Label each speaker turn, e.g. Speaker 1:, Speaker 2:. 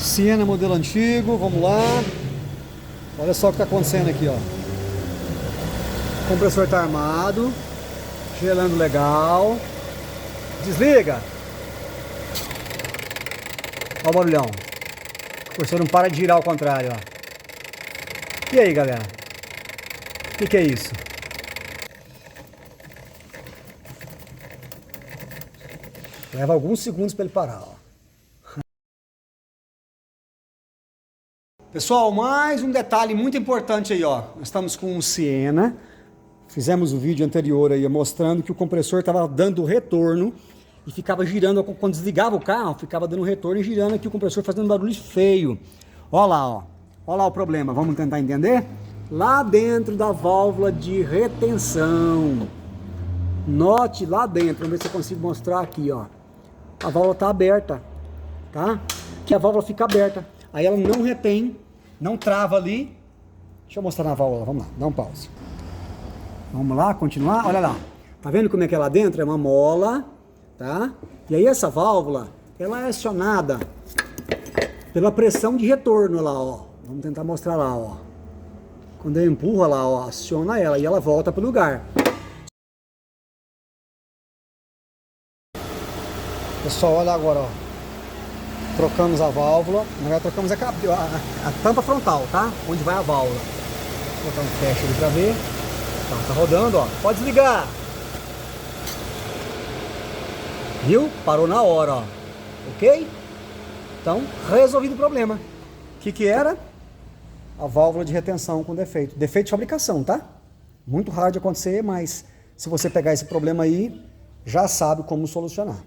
Speaker 1: Siena modelo antigo, vamos lá. Olha só o que está acontecendo aqui, ó. O compressor está armado, gelando legal. Desliga. Olha o barulhão. O compressor não para de girar ao contrário, ó. E aí, galera? O que é isso? Leva alguns segundos para ele parar, ó. Pessoal, mais um detalhe muito importante aí, ó. Nós estamos com um Siena. Fizemos o vídeo anterior aí mostrando que o compressor estava dando retorno e ficava girando, quando desligava o carro, ficava dando retorno e girando aqui o compressor fazendo barulho feio. Olha lá, ó. Olha lá o problema, vamos tentar entender? Lá dentro da válvula de retenção. Note lá dentro, vamos ver se eu consigo mostrar aqui, ó. A válvula está aberta, tá? Que a válvula fica aberta. Aí ela não retém, não trava ali. Deixa eu mostrar na válvula, vamos lá, dá um pause. Vamos lá, continuar, olha lá. Tá vendo como é que é lá dentro? É uma mola, tá? E aí essa válvula, ela é acionada pela pressão de retorno, olha lá, ó. Vamos tentar mostrar lá, ó. Quando eu empurro, lá, ó, aciona ela e ela volta pro lugar. Pessoal, olha agora, ó. Trocamos a válvula, agora trocamos a tampa frontal, tá? Onde vai a válvula. Vou botar um fecha ali pra ver. Tá rodando, ó. Pode desligar. Viu? Parou na hora, ó. Ok? Então, resolvido o problema. O que era? A válvula de retenção com defeito. Defeito de fabricação, tá? Muito raro de acontecer, mas se você pegar esse problema aí, já sabe como solucionar.